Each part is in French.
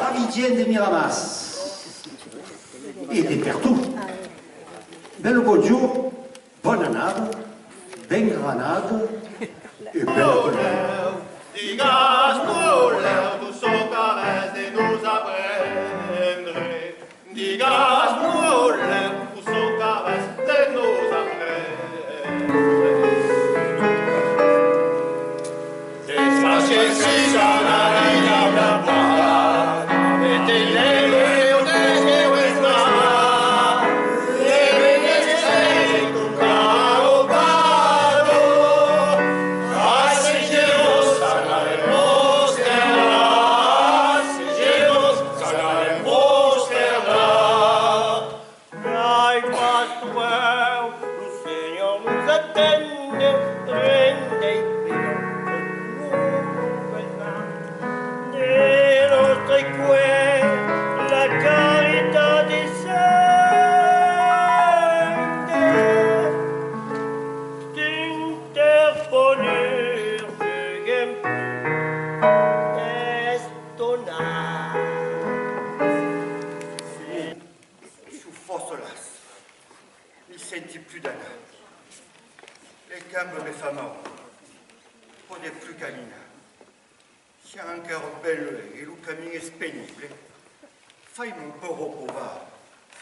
Ravidienne de Miramas et des Pertou. Bel bonjour, bonne annade, ben granade et belle colère. Digas muller, du so caresse de nous apprendre. Digas muller, du so caresse de nous apprendre. Desfachez si j'en arrive à la voix, mettez-les au désespoir.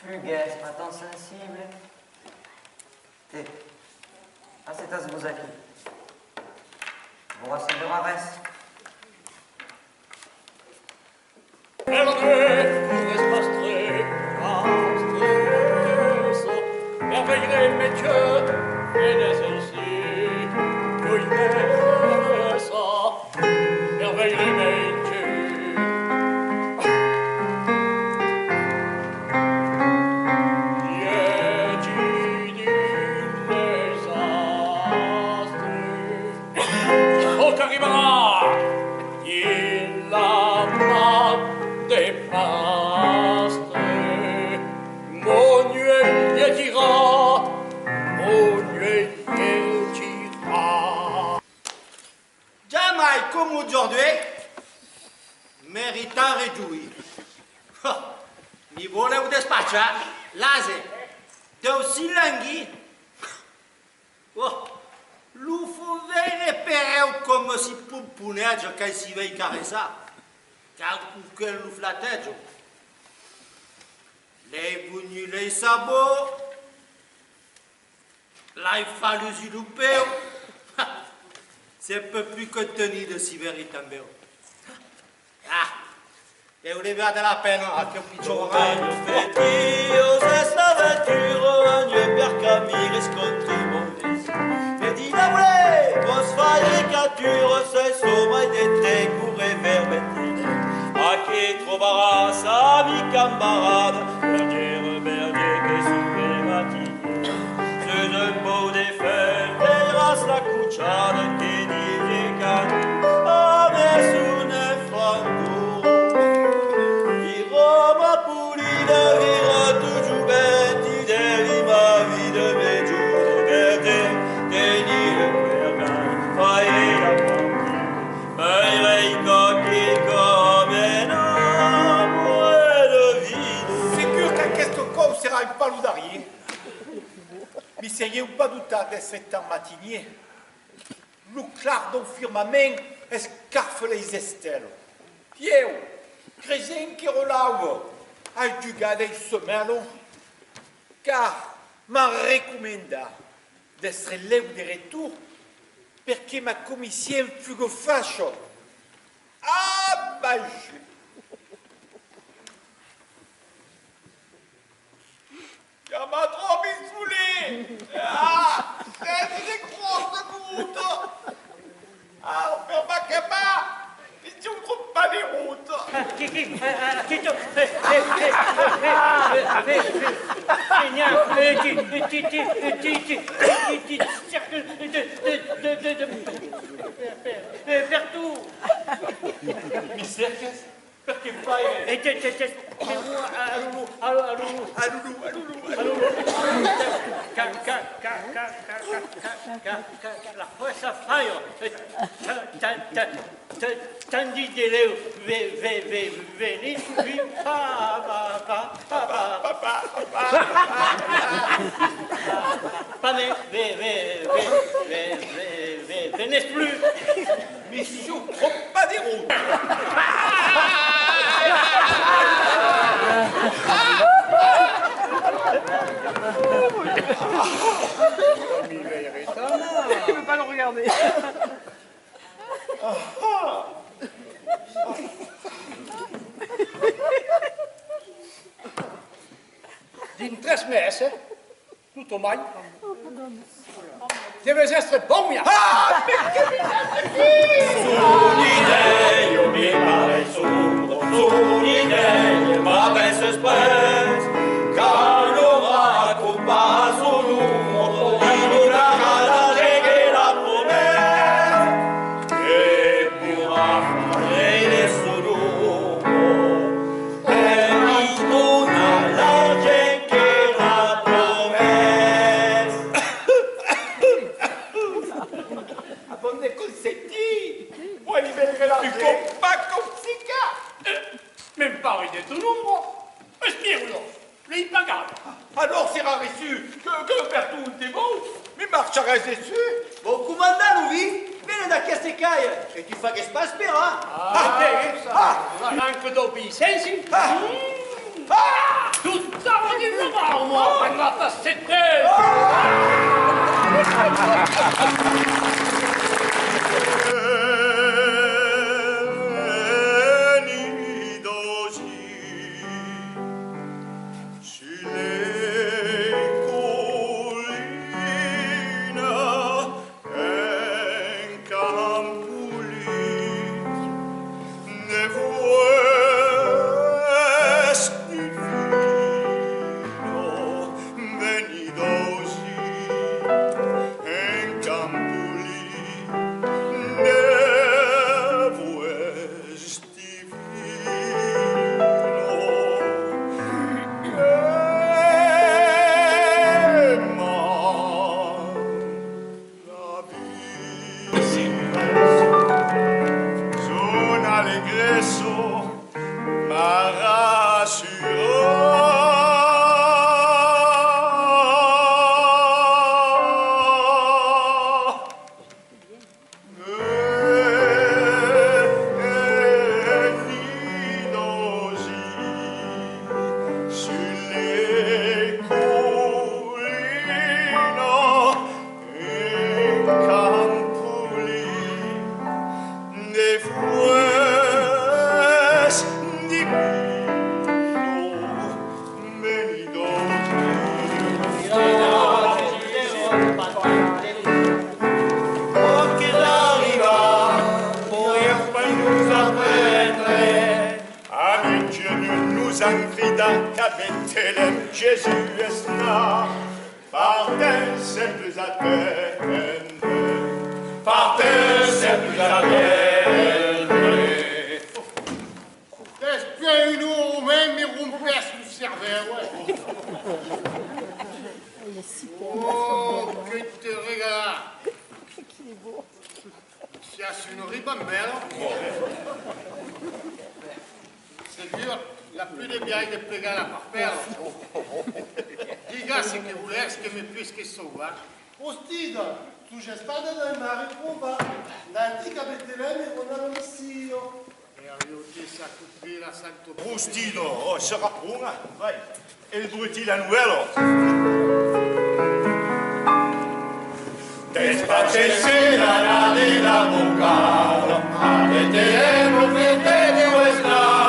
Fugues, pas tant sensible. Té, acetas vous aqui. Vous recevrez reste. Comme aujourd'hui, mérita réjouir. Mi voleu despatxar, l'ase, teu silangui. Lo fovere pereu com si pomponeggio che si vei caressar. Car que lo flatteggio. Lei vugni lei sabò, l'hai fallu svilupper. C'est peu plus que tenir de si véritable. E voleva della pena a che picciolo Compagno fetio, questa avventura, ogni per camire scontri mondes. E di la vole, vos fai catture, se somma de te courre vers Bettine. A che troverà sa ami camarade, berger che souve mattine. Ce ne beau des feuilles, verras la cucciata che dice canu, a me su ne fango. I Roma pulita vira toujours bête, de ma vie de mes jours de verte, teni le pergal, faille la pompe, faille coquille comme un amour de vide. Sicur que questo cop sarà un paludarier. Mi seriez pas doutat d'être temps matinier. Le clar d'un firmament escarfe les estelles. Pieu, cresen qui relave, al dugat del semelo, car m'en recommanda d'être l'eu de retour perché ma commission fugo fascio. Ah, bah, ja m'ha troppo insulé! Ah! C'est grosse route! Ah, on va pas! Si tu ne trouves pas les routes! Mi cerques? perché fai? La cosa fai? Tandi di leo, veni, venez plus. Mission trop pas des routes. Il ne veut pas le regarder. Din 3 meses, tutto mai. Deve essere buona. Un'idea mi pare un'idea, ma ben se spes, qu'allora compa son uomo, in una casa che la promette, e pourra fare nessun uomo, e mi dona la gente che la promette. Abonne concetti. Vuoi libérare la vie? Pas comme si ca. Men pare di tuo numero. E spiegalo. Lei pagava. Alors c'est reçu que faire tout le bon. Mais marcherai dessus. Bon commandant, oui, vieni da queste caie e ti fa che spaspera. Anche dopo i sensi. Tutta la di nuovo. È andata a 7. Jésus est là, par des simples appels, par des simples appels. Despiegalo, même mi rompes sul cervello. Oh, che te regala. C'est une ribambelle. C'est dur, la plus de bien de pregare par perro. Diga se che volesse che mi pesche sova. Ostida, tu c'è spada dal mare prova, l'antica Betlemme non ha missio. E aiuti sa tutti la santo. Rustido, oh, sarà buona, vai. E due la nuelo. Despacese la de la boca, adeteremo fete de vuestra.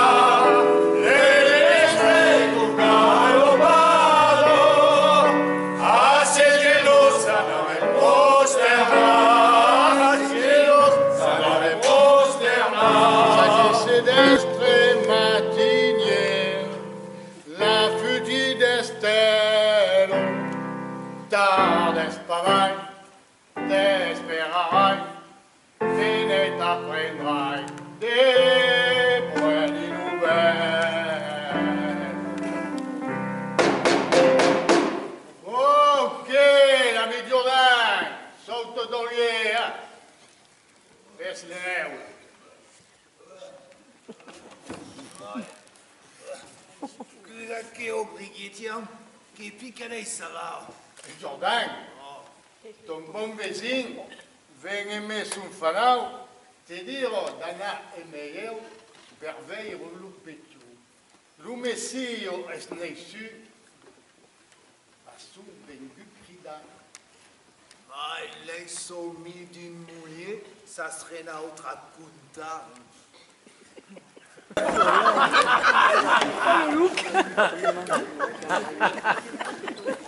Desperarai, fine t'apprendrai, Che obblighi, tiens, che piccanei sarà. Jordan, ton bon vecin vem aimer son fanal, te dirò d'anar e meilleur per veire lo petu. Lo messio es neissu, a son vengu cridant. Ah, les sommis d'une mouillée, ça serait une autre punta.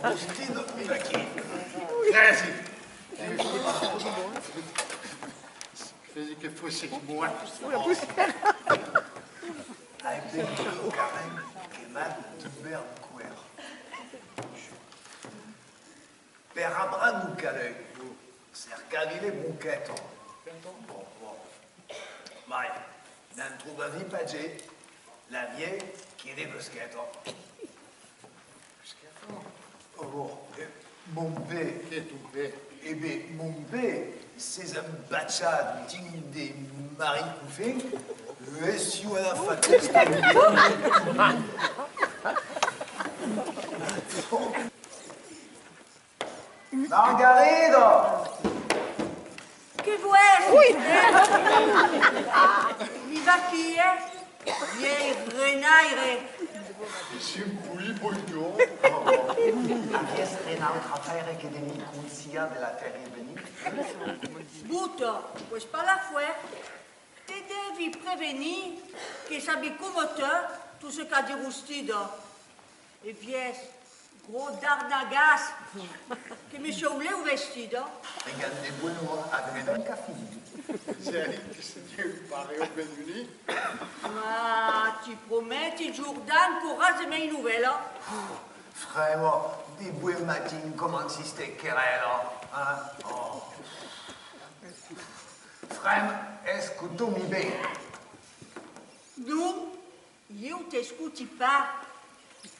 Ostino, mira aquí. Crezi! Crezi che fosse morto. Hai detto carem che va di bercuer. Per abran calei, cercavile buchetto. Bon. Mai, non trovavi pagé, la vieille qui est des boschetto. Oh, mon père. Che tu fais? Eh bien, mon père, c'est un bachat digne des maris couffés. Et si on a fait Margarida! Che vuoi? Viva chi è? Vieni, renaire. C'est un pouille bouillon. Avies renaut affaire che demi consia de la terre bénie. Butto, pues pas la fouet. Te devi prevenir que sabi comme te tout ce qu'a dit Rustido. Et vies, gros dardagas, que me chaublé au vestido. Regardez bueno avec un café. C'est que c'est Dieu paraît au Benuni. Ma, ti prometti, Giordano, courage de mes nouvelles. Vraiment, des buons matins comment si c'était querella. Hein? Oh. Frère, escutami bene. Non, io t'escuti pas.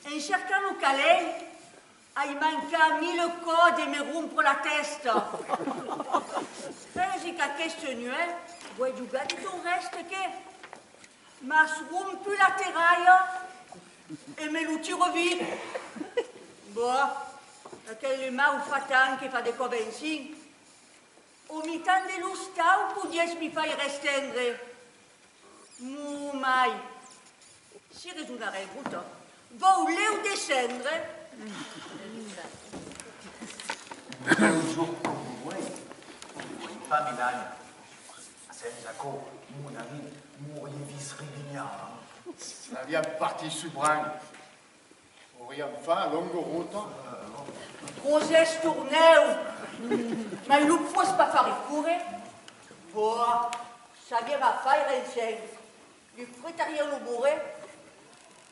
En cercant le calais, hai manca 1000 code e mi rompo la testa. Pensi che a questo nuet vuoi giocare di ton reste che? Ma rompu la terraia e me lo tiro via. Boh, aquelle main fatan che fa de convencing. O mi tende lo stau pudies mi fai restendre. Mu mai. Si risuonare brutto. Vouleu descendre? Un jour comme vous pas Milan. Senza co, mon ami, mouriez vis rivignard. Ça vient partir sur Brun. Rien fa, longue route. Rosès tourneu. Ma il faut pas faire courir. Boah, ça vient à faire un chien. Du frétarier le bourré.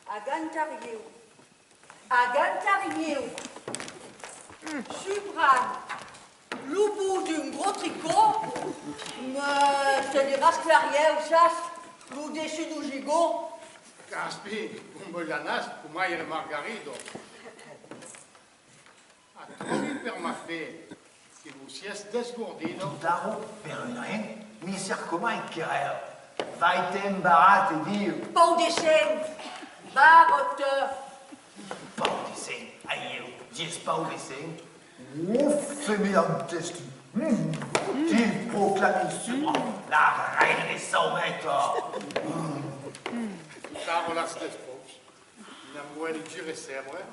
À Gantario. À Gantario. Subran. Le bout d'un gros tricot. Mais c'est des races clairières, ça. Le dessus du gigot. Caspi, come la nas, come il margarito. A trovi per ma fe, che vous sies desgourdino. Daro, per rien, mi cercoma in querella. Vai te imbarat e dir. Pau descent. Barotte. Pau descent, aïe, dies pau descent. Fais-moi un test. Tu proclames sur la reine des sauveteurs. Caro las despos, in ambuel gire sempre.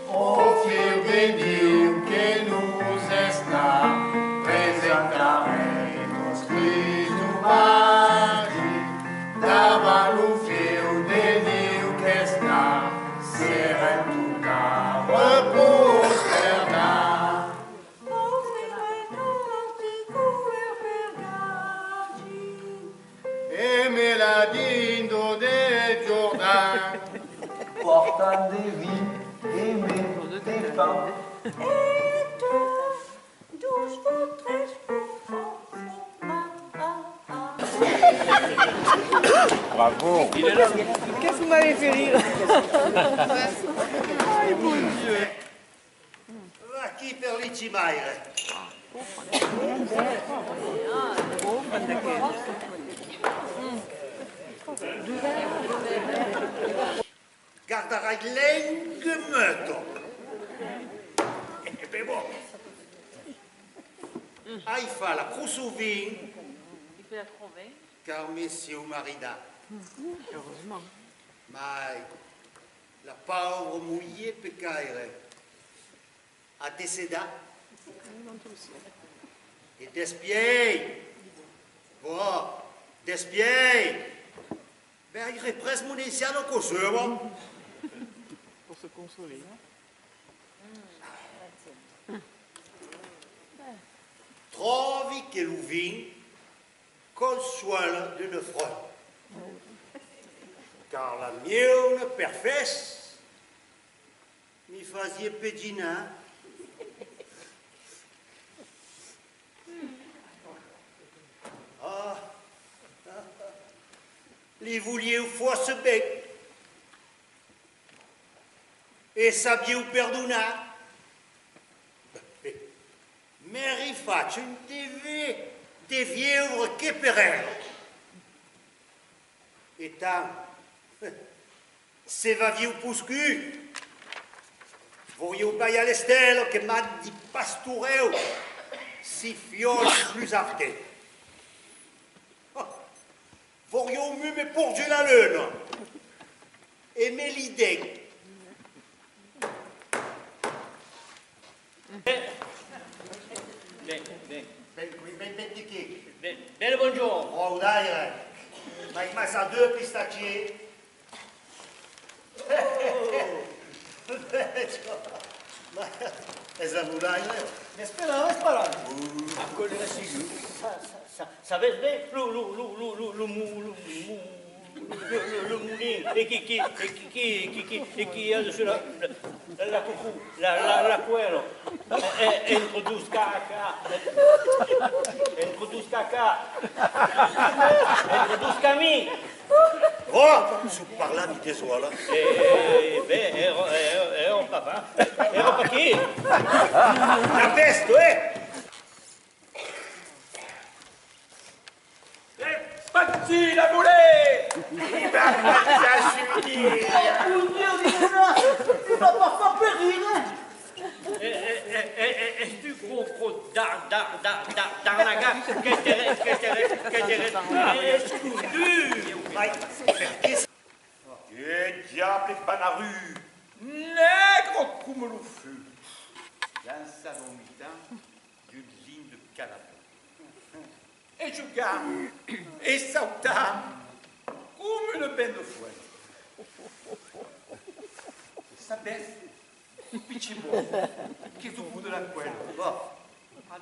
O fiu de Diu que nos está, presentaremos Cristo Mari, dava o fiu de Diu que está, será tu carro prosternar. E meladindo de Jordan, Portant des vies, aimés des femmes. Bravo. Qu'est-ce que vous m'avez fait rire? Va chi per lì ci maire. Gardarai länge möter. Ben bon. Il fa la croussouvine. Il fait la crevée. Car messieurs marida. Heureusement. Mais la pauvre mouillée pécaire a décédé. Et despiei. Bon, despiei. Ben, il represse mon initial au Kosovo. Pour se consoler. Trovi che l'uvin consuela d'une front. Car la mienne perfesse mi faisait pédina. Ah, li vouliez fois ce bec et sabiez ou perdona. Mais rifaccio une TV des vieux che perel. Et tant, se va viu puscu, voyou baia l'estelle che m'a di pastureu, si fiole plus arte. Voyou mu me porge la lune, et me l'idée. Bene, buongiorno. Oh, dai, ma il massa due pistacchi. E la muraille. Esperava. Accogliere sicuro. Sapete bene? Le moulin. Et qui a dessus la coucou, la cuero. Introduce caca. Introduce Camille. Oh, su parla di tesola. Ero papà. Ero pa chi? La peste, Spazzina pure! Oh Dio di là! Mi va pas faire périr! Et tu comprends d'arnaga che Che diable banaru! Nègre comme le feu! Dans sa vomitant d'une ligne de canapé. Et je garde, et sautant, comme une benne de fouet. Ça baisse, petit bon, qui est au bout de la couenne. À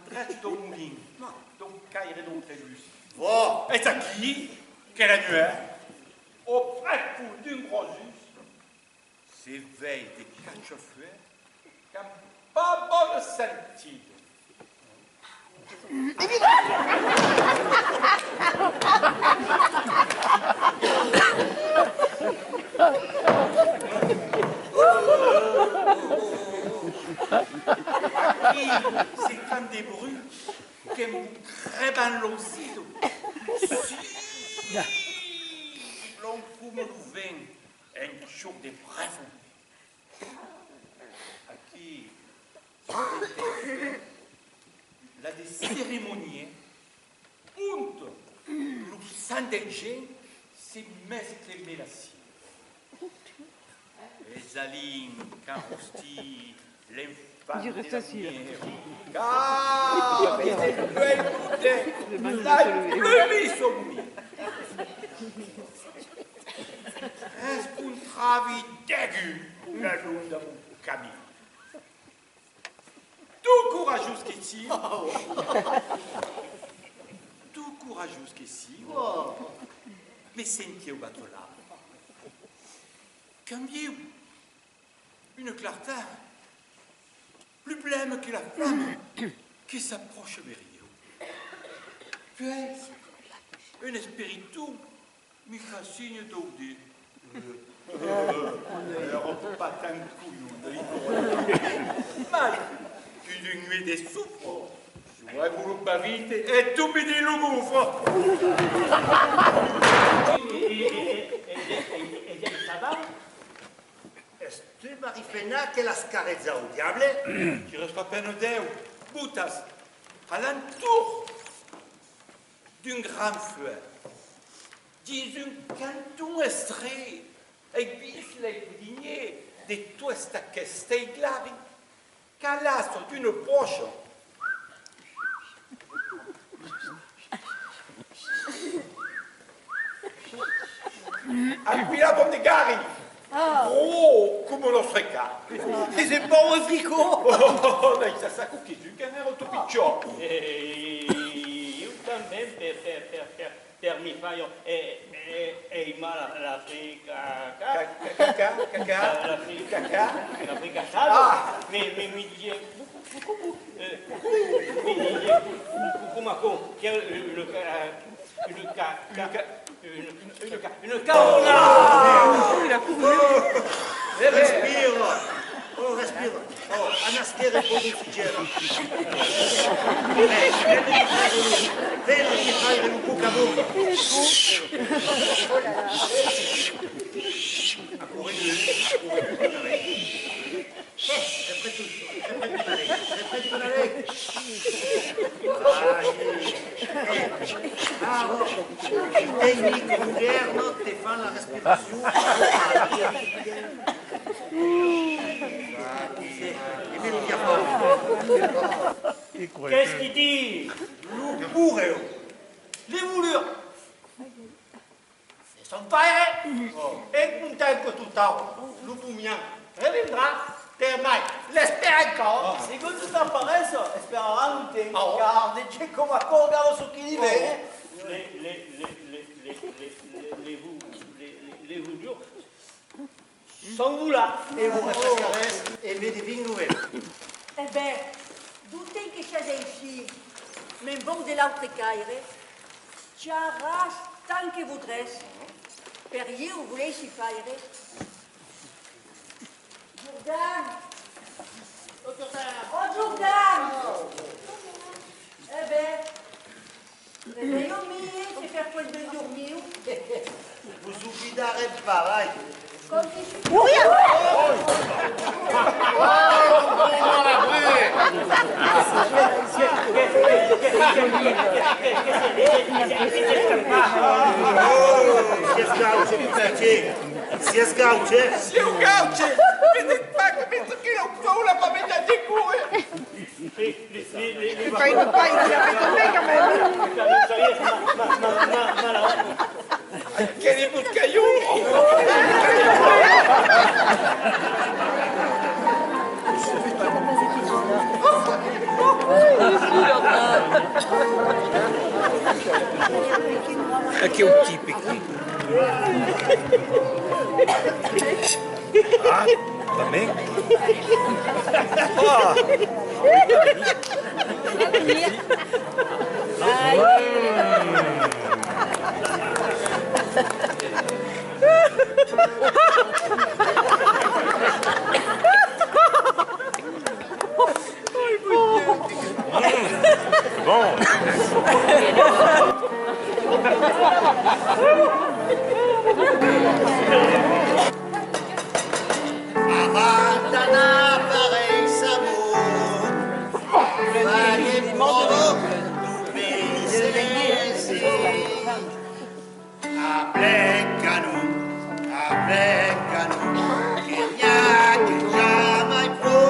droite dans mon ligne, donc caille et donc trébus. Et ça qui, quelle annuaire, au précourt d'une grosus, s'éveille des cache-fouets, comme pas bonne sentide. C'est comme des bruits qui me crèvent l'osido. Si, l'on come le vin, un jour des brèves. À qui la des cérémonies, und le sandenge, c'est mesclé la cible. Les alignes, carosti, l'infâme de la lumière. Car, c'est la pluie sombre. Est-ce qu'on travaille dégu la lune dans mon camin? Tout courageux qu'ici. Tout courageux qu'ici. Mais sentiez au bateau là. Cambiez une clarté plus blême que la flamme qui s'approche vers vous. Puis, un espiritu me fait signe d'audir. On pas tant de couillons. Mais, une nuée des souffres, Ouais, vous le pas vite et tout midi le gouffre. Et ça va? Est-ce que Marifena che la scarezza au diable? Tu restes pas peine d'eux, boutas, à l'entour d'une grande fleur, dis un canton estrait, et bis les coudigniers de toute cette casteglari, calasso d'une poche. Appila comme des gari. Oh, come lo freca. E se bon au frico? Oh, dai, ça sa cookie, tu canne tutto picciò. Io também per mi faio e ma l'Africa l'Africa salvo mi dice come che une carola. Respiro! Oh, respiro! Oh, anaschere produciera! Vedi che fai un buca buca! Répète la règle! Il tecnico moderno ti fa la respirazione. Qu'est-ce qu'il dit? L'oupureo. Les voulures. Et son père est content que tout le temps. L'oupumien reviendra. Mai, l'espère encore. Se tu sta apparenza, spererà un tempo. Car dice come accorgano su chi vive. Les voulures sont vous là. Et vous resterez et me devine nouvelle. Eh ben, doutez que c'è ici, mais bon de l'autre caire, ci arrache tant que voudrez. Per io voulez si faire. Jourdan! Oh, Jourdan! Eh ben, réveillons-nous, c'est faire quoi de dormir? Vous oubliez pareil. Comme si... Si è scauce? Si è un gauce! Vedete che penso che la famiglia di cuore! Fai un paio di appetite quand même. Che di buscaiuni! Aqui é o típico. Ah, também? Ah. Bom. Abandana pareil sabot, vague provoque, baiser. Aplecano, que ya jamais pro.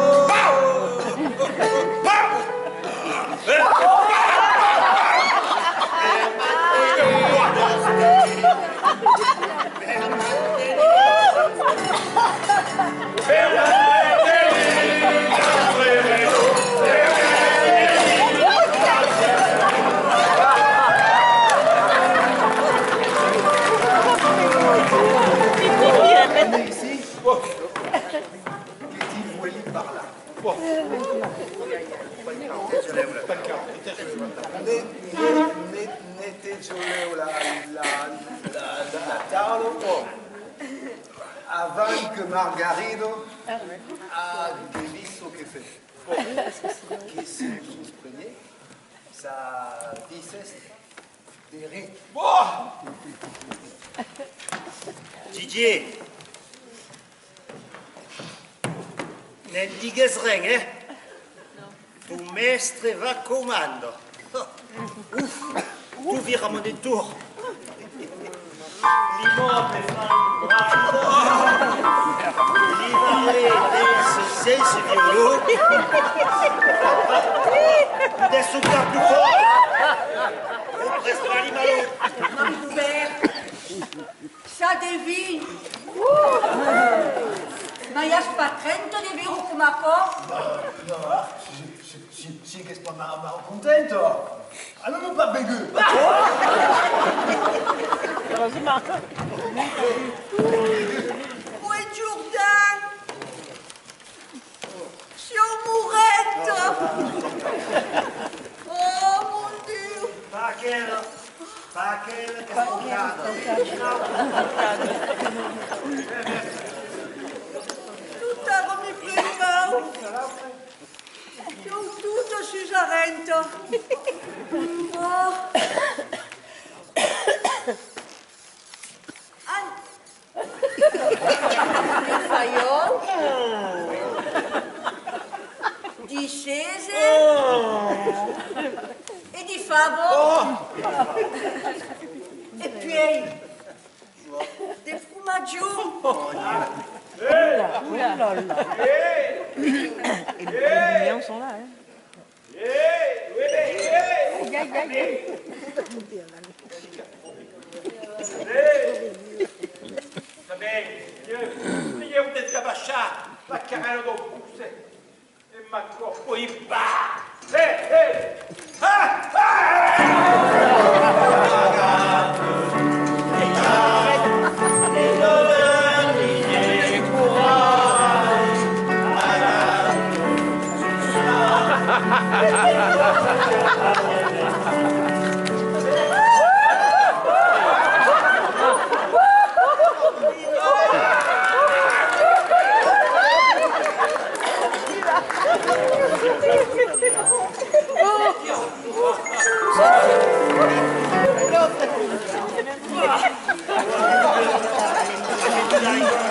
Avant que Margarito a visto che fece. Che si sosprenait, Ça dices des rites. Didier, ne digues rien, eh? Tu mestre va comando. Ouf, tu vira mon tour. L'immobile franco, l'ivare del senso violo, adesso un po' più forte. Non reste pas les malous. Mon père, ça devine. Ma y a pas 30 de viro come a Si qu'est-ce qu'on m'a contente. Ah non, pas bégueux. Où est Jourdain? Sur mourette. Oh mon Dieu. Pas quelle che sboccata. Tout a remis prima. Io tutto Susarento. Oh. Di Faiol. Di Cese. E di Fabo. E poi del formaggio. Et les miens sont là, hein. Aïe, aïe, aïe. Io del cabascià, la carrella do busse, e ma corpo in ba!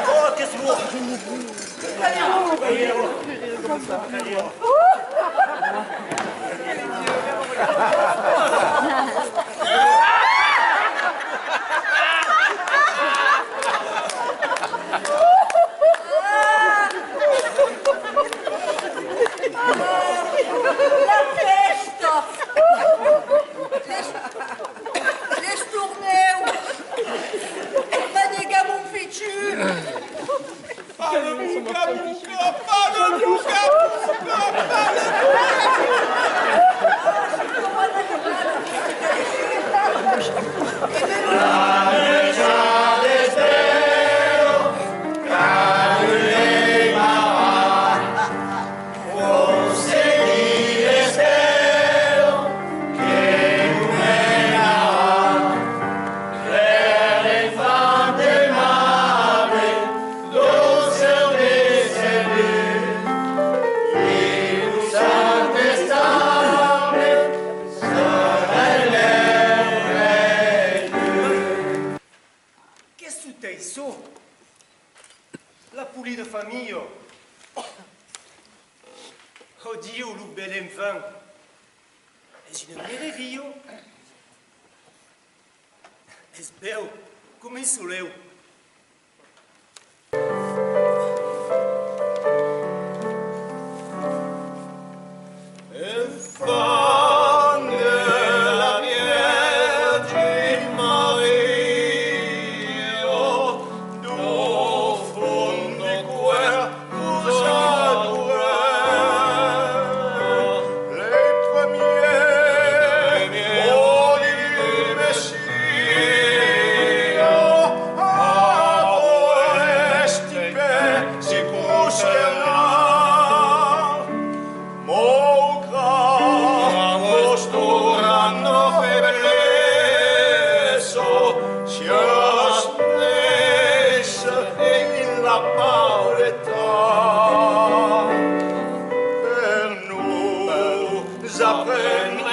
Oh, che suo! La festa! Les tournées! Ma nega mon fichu! La poulie de famille. Oh Dio, lo bel enfant. És une meraviglia. És bel, com un soleu. Per nous apprendre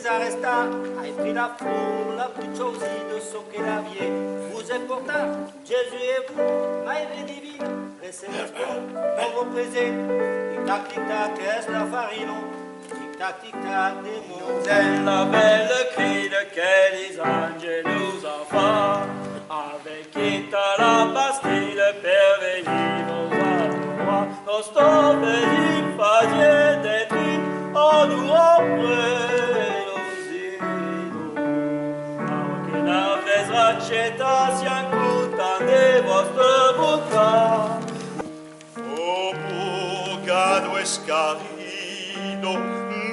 arresta, hai pris la foule, la petite chose de ce qu'elle avait. Vous êtes pourtant, Jésus et vous, maître divine, laissez l'espoir, on vous présente. Tic-tac, tic-tac, est-ce la farine? Tic-tac, tic-tac, des mots. C'est la belle cri de que les anges nous enfants, avec qui t'as la Bastille, per venir nos endroits, nos stoppes, il fallait détruire, en nous offrait nos îlots. Anche la vesracetta si ancuta de vostre bocca. O bugado escarido,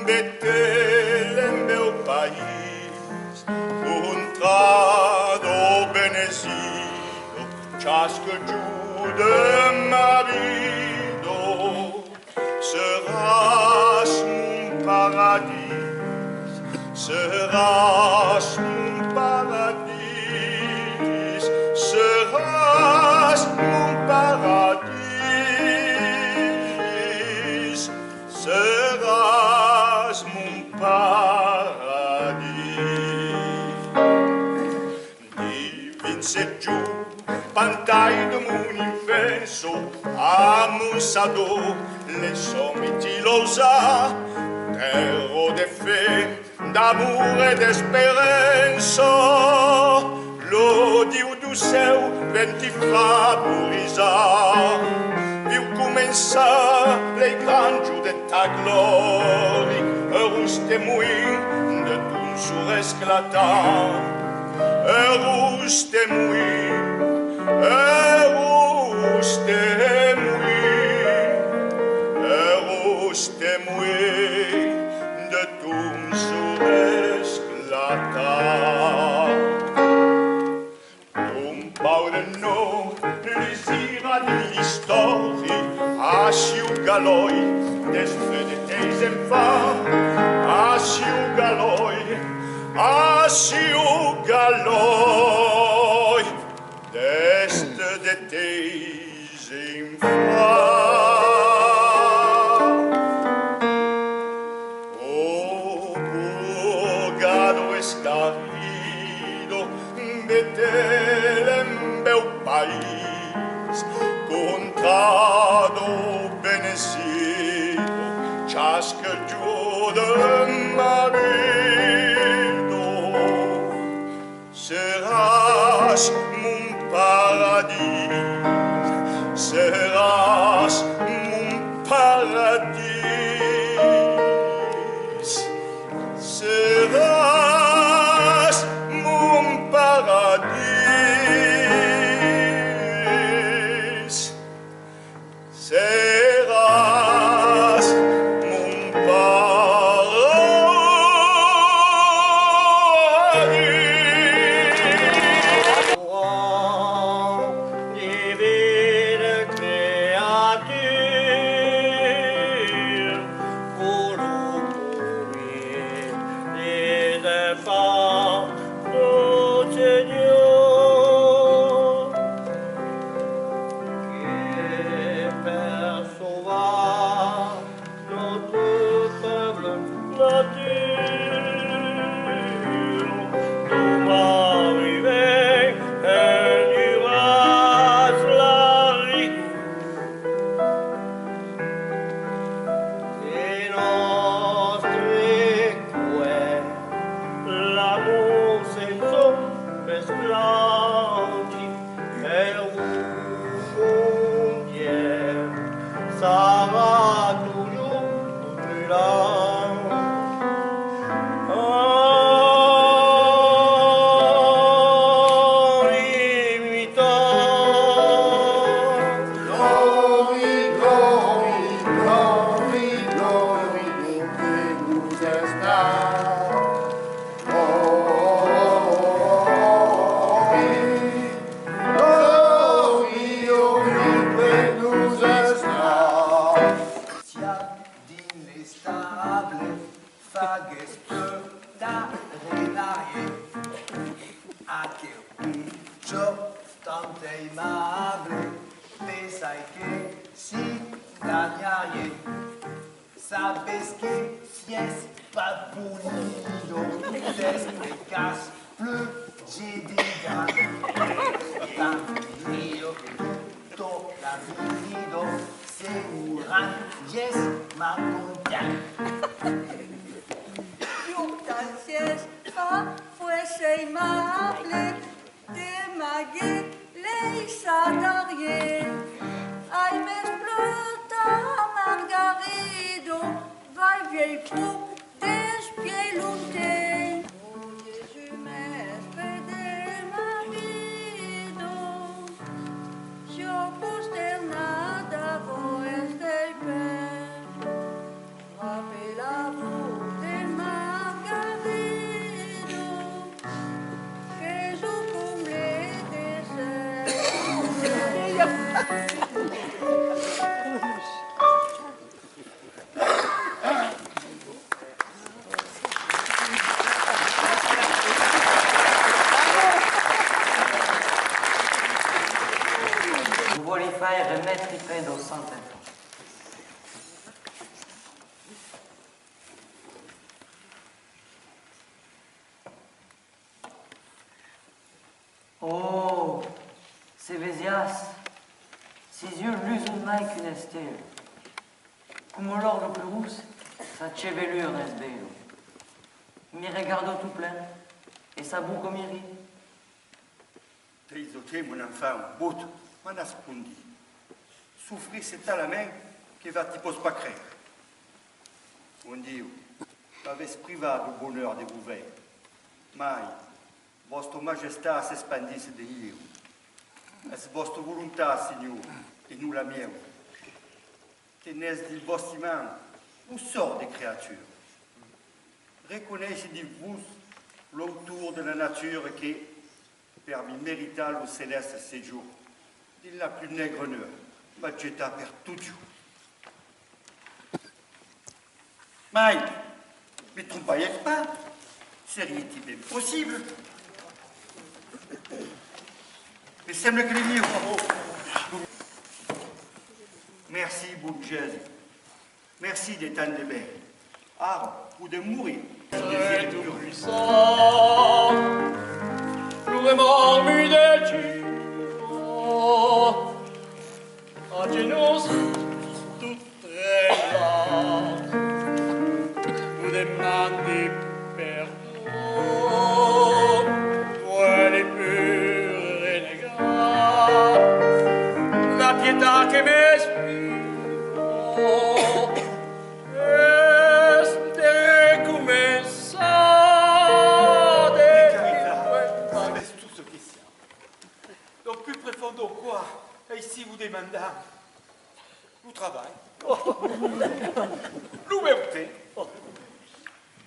Betel, meu país, contrado benesido, ciascun giù de marido, serás mon paradis, serás mon paradis, serás mon paradis, serás mon paradis. Divin se giù, pantai de mon inverso, amusado, les sommiti losa, terro de fe, d'amor e d'esperanza, l'odio du seu venti favorisar, viu començar les grands jours de ta gloire, heureux témoin de ton jour esclatant, heureux témoin, heureux témoin, heureux témoin de ton jour esclatant. Ton paurenno lisira di storie, asciugaloi, despre de teis enfants, asciugaloi, asciugaloi, d'este de teis enfants. Oh, bugado escarido, Betel en meu país, contrado benesido, ciascun giù de marido, serás mon paradis, serás mon paradis, serás mon paradis, serás mon paradis. Divine créature, pour nous courir les enfants, notre Seigneur, qui perçoit notre faible nature, nous arriver et durant la vie. Et nostri cuori, l'amour senza splanti, e un Dieu sarà toujours brûlant. En imitant Glory, glory, glory, glory, que nous estás. Glory, glory, que nous estás. Sia d'inestable, fageste da renaie, a che ciò tanto aimable, pensai che si dañarie, sabes que si es pas bonito, tristesse, casse, pleut, j'ai des gars. Rio, to la vivido, seguran, yes, ma conta. Yo tan siesta, fuese amable, de magui, lei s'adarier. Ai m'explota, Margarido, vai vieille pou, despielute. Oh, Jésus m'espre de marido, yo consternada voz del pen. Rappelez-vous de Margarido, que je comblé de Vous voulez faire remettre i pedo santen. Oh, c'est Vésias, ses yeux luisent mai qu'une estelle. Comme l'or de plus sa chevelure est bello. Il me regarde tout plein, et sa bouche comme il rit. Teizote, mon enfant, bout, m'en aspondi. Souffrir, c'est à la main que va t'y pose pas craindre. On dit, l'avez priva du bonheur de vous veiller. Mai, vostra majesté s'espandisse de io. Es vostra volonté, Seigneur, et nous la mienne. Tenez il vostre main, où sort des créatures. Reconnaissez de vous l'autour de la nature qui, permis mérital au céleste séjour, il la plus nègre heure, magetta per tutti. Mais, ne trompez pas, serait-il bien possible? Mais semble que les miens. Merci, bon Jésus. Merci des temps de bain. Ah, ou de mourir. C'est tout puissant, nous vraiment mu del cielo, a genus tout tremblant, nous demandez pardon, toi les purs renégats, la pietà che m'esprit. Donc quoi, ici vous demandons, nous travaillons, l'ouverture,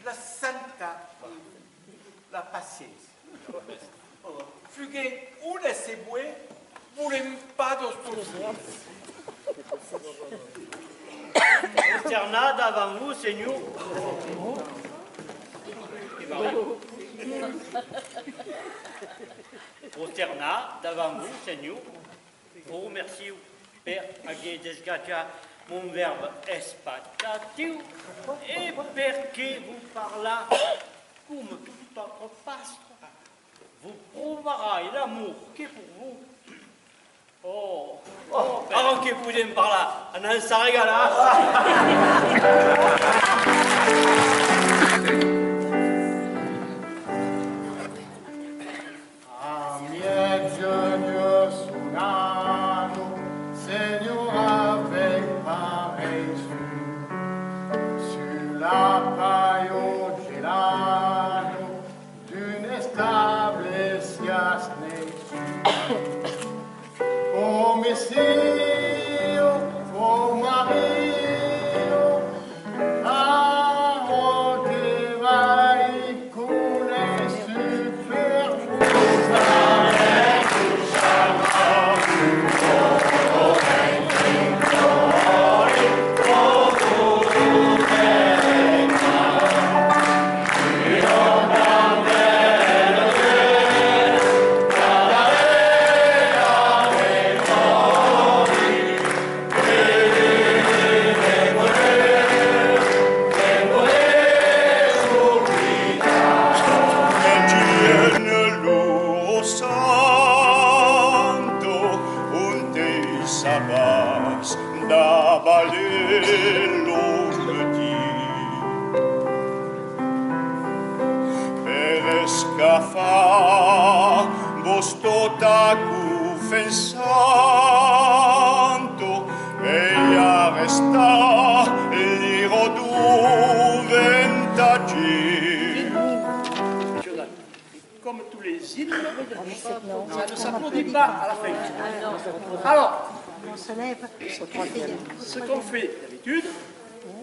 la santa, la patience. Fuguez ou laissez bouer, vous n'aimez pas d'ostensation. Prosternade avant vous, Seigneur. Prosternade devant vous, Seigneur. Vous remercie, Père, agé desgatia mon verbe espatatiu, et perché vous parla comme tout autre pastre, vous prouverez l'amour qui est pour vous. Oh, avant que vous aimez par là, on a ça régale, l'on me dit per escafà bostotaku fensanto e a resta l'iro ventaggi. Comme tous les hymnes, ça ne s'applaudit pas à la fin. Alors, ce qu'on fait d'habitude,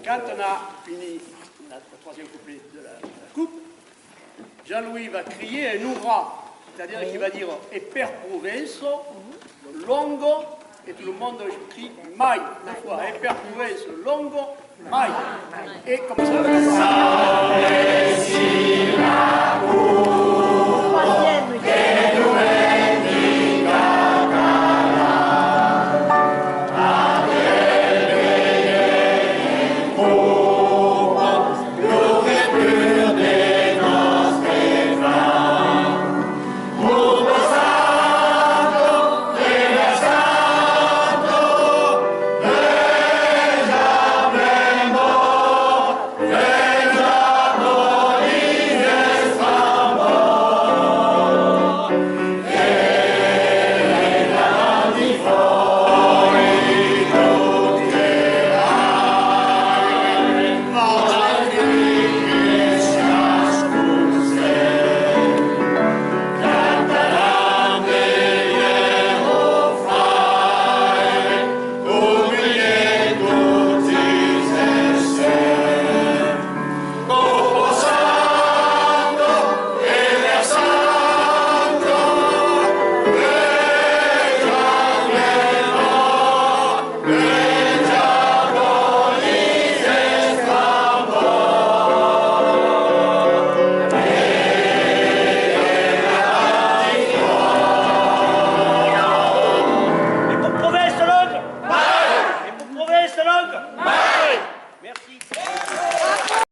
quand on a fini le troisième couplet de la coupe, Jean-Louis va crier un hurrah, c'est-à-dire qu'il va dire « E per Provenzo, longo », et tout le monde crie « mai », la fois « E per Provenzo, longo, mai ». Et comme ça...